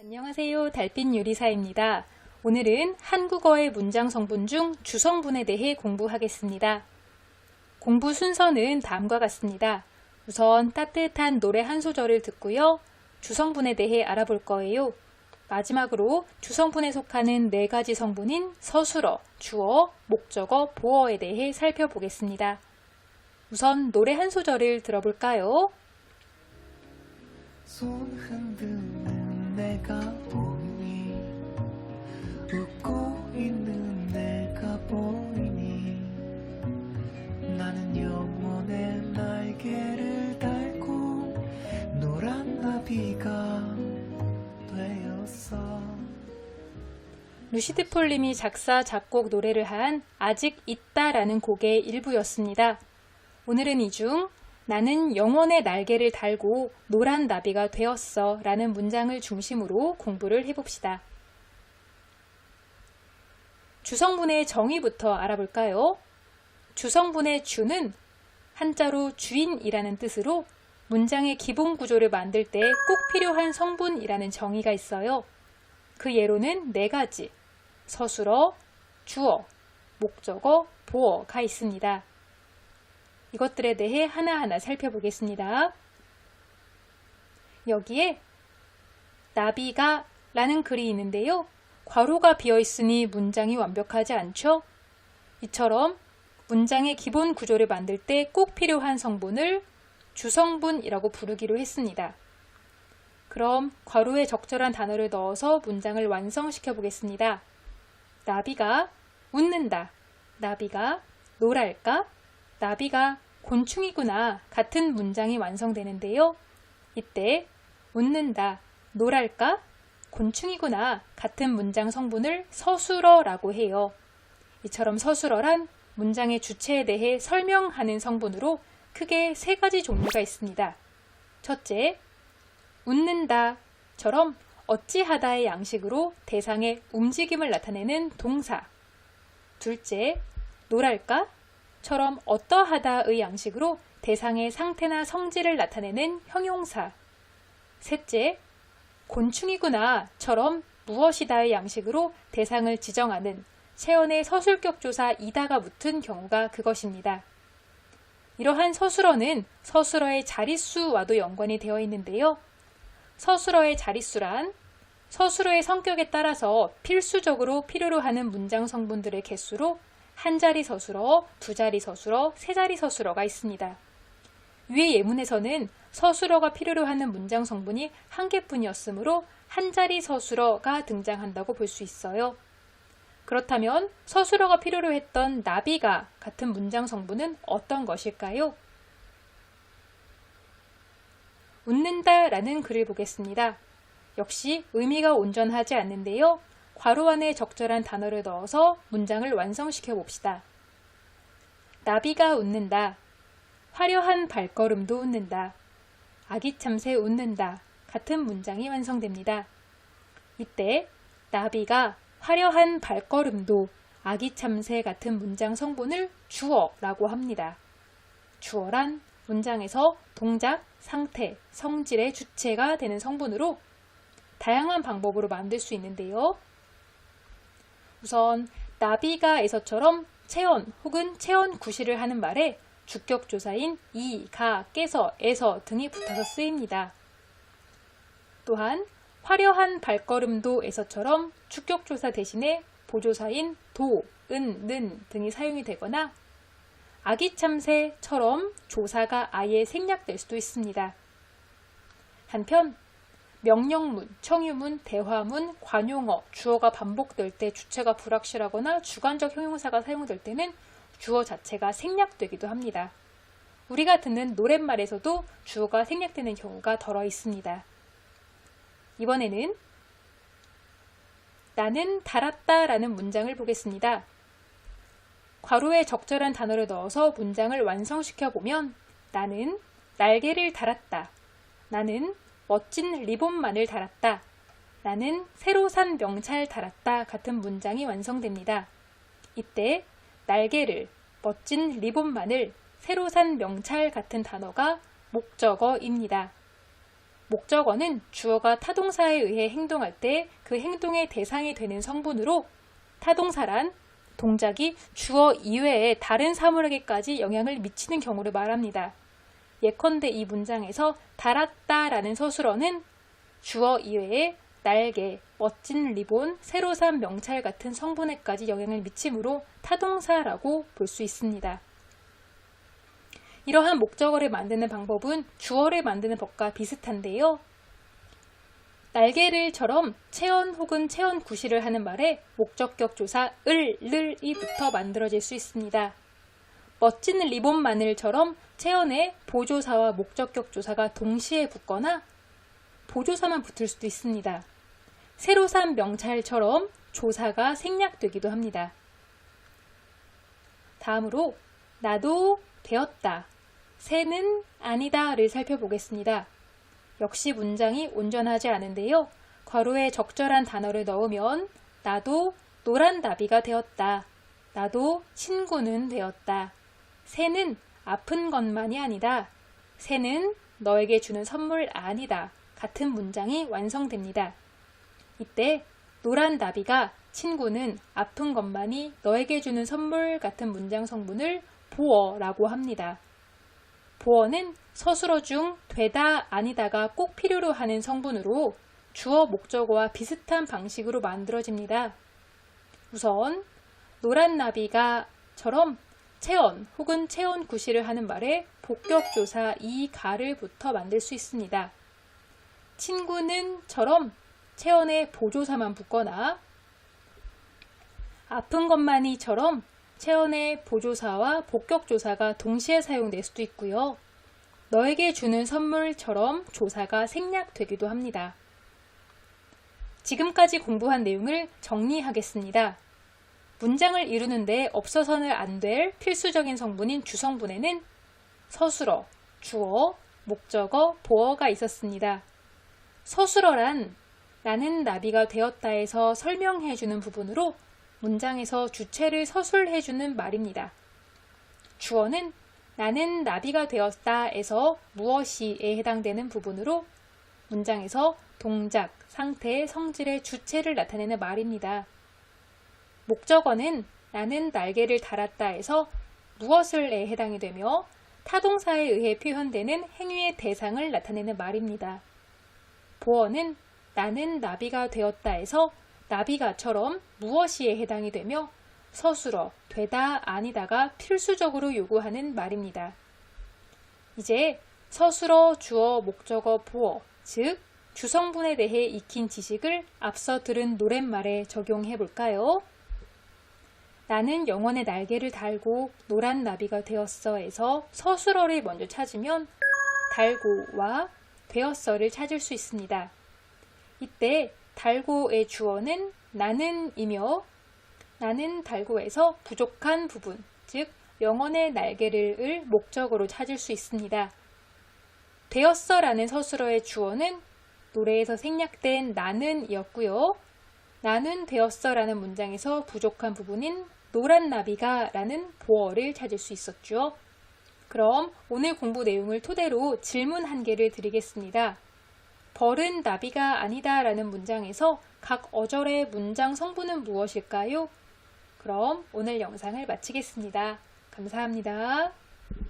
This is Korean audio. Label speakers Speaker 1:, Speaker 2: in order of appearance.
Speaker 1: 안녕하세요. 달빛 요리사입니다. 오늘은 한국어의 문장 성분 중 주성분에 대해 공부하겠습니다. 공부 순서는 다음과 같습니다. 우선 따뜻한 노래 한 소절을 듣고요. 주성분에 대해 알아볼 거예요. 마지막으로 주성분에 속하는 4가지 성분인 서술어, 주어, 목적어, 보어에 대해 살펴보겠습니다. 우선 노래 한 소절을 들어볼까요?
Speaker 2: 손 흔드는 내가 보이니 웃고 있는 내가 보이니 나는 영원의 날개를 달고 노란 나비가 되었어.
Speaker 1: 루시드 폴님이 작사, 작곡, 노래를 한 아직 있다라는 곡의 일부였습니다. 오늘은 이 중 나는 영원의 날개를 달고 노란 나비가 되었어 라는 문장을 중심으로 공부를 해봅시다. 주성분의 정의부터 알아볼까요? 주성분의 주는 한자로 주인이라는 뜻으로 문장의 기본 구조를 만들 때 꼭 필요한 성분이라는 정의가 있어요. 그 예로는 4가지, 서술어, 주어, 목적어, 보어가 있습니다. 이것들에 대해 하나하나 살펴보겠습니다. 여기에 나비가 라는 글이 있는데요. 괄호가 비어있으니 문장이 완벽하지 않죠? 이처럼 문장의 기본 구조를 만들 때 꼭 필요한 성분을 주성분이라고 부르기로 했습니다. 그럼 괄호에 적절한 단어를 넣어서 문장을 완성시켜 보겠습니다. 나비가 웃는다. 나비가 놀랄까? 나비가 곤충이구나 같은 문장이 완성되는데요. 이때 웃는다, 놀랄까, 곤충이구나 같은 문장 성분을 서술어라고 해요. 이처럼 서술어란 문장의 주체에 대해 설명하는 성분으로 크게 3가지 종류가 있습니다. 첫째, 웃는다처럼 어찌하다의 양식으로 대상의 움직임을 나타내는 동사. 둘째, 놀랄까? 처럼 어떠하다의 양식으로 대상의 상태나 성질을 나타내는 형용사. 셋째, 곤충이구나처럼 무엇이다의 양식으로 대상을 지정하는 세연의 서술격 조사 이다가 붙은 경우가 그것입니다. 이러한 서술어는 서술어의 자릿수와도 연관이 되어 있는데요. 서술어의 자릿수란 서술어의 성격에 따라서 필수적으로 필요로 하는 문장 성분들의 개수로 1자리 서술어, 2자리 서술어, 3자리 서술어가 있습니다. 위의 예문에서는 서술어가 필요로 하는 문장 성분이 1개뿐이었으므로 1자리 서술어가 등장한다고 볼 수 있어요. 그렇다면 서술어가 필요로 했던 나비가 같은 문장 성분은 어떤 것일까요? 웃는다라는 글을 보겠습니다. 역시 의미가 온전하지 않는데요. 괄호 안에 적절한 단어를 넣어서 문장을 완성시켜 봅시다. 나비가 웃는다. 화려한 발걸음도 웃는다. 아기 참새 웃는다. 같은 문장이 완성됩니다. 이때 나비가 화려한 발걸음도 아기 참새 같은 문장 성분을 주어라고 합니다. 주어란 문장에서 동작, 상태, 성질의 주체가 되는 성분으로 다양한 방법으로 만들 수 있는데요. 우선 나비가에서처럼 체언 혹은 체언 구시를 하는 말에 주격조사인 이, 가, 깨서, 에서 등이 붙어서 쓰입니다. 또한 화려한 발걸음도에서처럼 주격조사 대신에 보조사인 도, 은, 는 등이 사용이 되거나 아기 참새처럼 조사가 아예 생략될 수도 있습니다. 한편 명령문, 청유문, 대화문, 관용어, 주어가 반복될 때 주체가 불확실하거나 주관적 형용사가 사용될 때는 주어 자체가 생략되기도 합니다. 우리가 듣는 노랫말에서도 주어가 생략되는 경우가 덜어 있습니다. 이번에는 나는 달았다 라는 문장을 보겠습니다. 괄호에 적절한 단어를 넣어서 문장을 완성시켜 보면 나는 날개를 달았다. 나는 멋진 리본만을 달았다. 나는 새로 산 명찰 달았다 같은 문장이 완성됩니다. 이때 날개를, 멋진 리본만을, 새로 산 명찰 같은 단어가 목적어입니다. 목적어는 주어가 타동사에 의해 행동할 때 그 행동의 대상이 되는 성분으로 타동사란 동작이 주어 이외의 다른 사물에게까지 영향을 미치는 경우를 말합니다. 예컨대 이 문장에서 달았다라는 서술어는 주어 이외에 날개, 멋진 리본, 새로 산 명찰 같은 성분에까지 영향을 미치므로 타동사라고 볼 수 있습니다. 이러한 목적어를 만드는 방법은 주어를 만드는 법과 비슷한데요. 날개를처럼 체언 혹은 체언 구시를 하는 말에 목적격 조사 을이 붙어 만들어질 수 있습니다. 멋진 리본마늘처럼 체언에 보조사와 목적격 조사가 동시에 붙거나 보조사만 붙을 수도 있습니다. 새로 산 명찰처럼 조사가 생략되기도 합니다. 다음으로 나도 되었다, 새는 아니다를 살펴보겠습니다. 역시 문장이 온전하지 않은데요. 괄호에 적절한 단어를 넣으면 나도 노란 나비가 되었다, 나도 친구는 되었다, 새는 아픈 것만이 아니다, 새는 너에게 주는 선물 아니다 같은 문장이 완성됩니다. 이때 노란 나비가 친구는 아픈 것만이 너에게 주는 선물 같은 문장 성분을 보어라고 합니다. 보어는 서술어 중 되다 아니다가 꼭 필요로 하는 성분으로 주어 목적어와 비슷한 방식으로 만들어집니다. 우선 노란 나비가처럼 체언 혹은 체언 구시를 하는 말에 복격조사 이가를 붙어 만들 수 있습니다. 친구는처럼 체언에 보조사만 붙거나 아픈 것만이처럼 체언의 보조사와 복격조사가 동시에 사용될 수도 있고요. 너에게 주는 선물처럼 조사가 생략되기도 합니다. 지금까지 공부한 내용을 정리하겠습니다. 문장을 이루는데 없어서는 안 될 필수적인 성분인 주성분에는 서술어, 주어, 목적어, 보어가 있었습니다. 서술어란 나는 나비가 되었다에서 설명해주는 부분으로 문장에서 주체를 서술해주는 말입니다. 주어는 나는 나비가 되었다에서 무엇이에 해당되는 부분으로 문장에서 동작, 상태, 성질의 주체를 나타내는 말입니다. 목적어는 나는 날개를 달았다에서 무엇을에 해당이 되며 타동사에 의해 표현되는 행위의 대상을 나타내는 말입니다. 보어는 나는 나비가 되었다에서 나비가처럼 무엇이에 해당이 되며 서술어, 되다, 아니다가 필수적으로 요구하는 말입니다. 이제 서술어, 주어, 목적어, 보어, 즉 주성분에 대해 익힌 지식을 앞서 들은 노랫말에 적용해 볼까요? 나는 영원의 날개를 달고 노란 나비가 되었어에서 서술어를 먼저 찾으면 달고와 되었어를 찾을 수 있습니다. 이때 달고의 주어는 나는이며 나는 달고에서 부족한 부분, 즉 영원의 날개를 목적으로 찾을 수 있습니다. 되었어라는 서술어의 주어는 노래에서 생략된 나는이었고요. 나는 되었어라는 문장에서 부족한 부분인 노란 나비가 라는 보어를 찾을 수 있었죠. 그럼 오늘 공부 내용을 토대로 질문 한 개를 드리겠습니다. 벌은 나비가 아니다 라는 문장에서 각 어절의 문장 성분은 무엇일까요? 그럼 오늘 영상을 마치겠습니다. 감사합니다.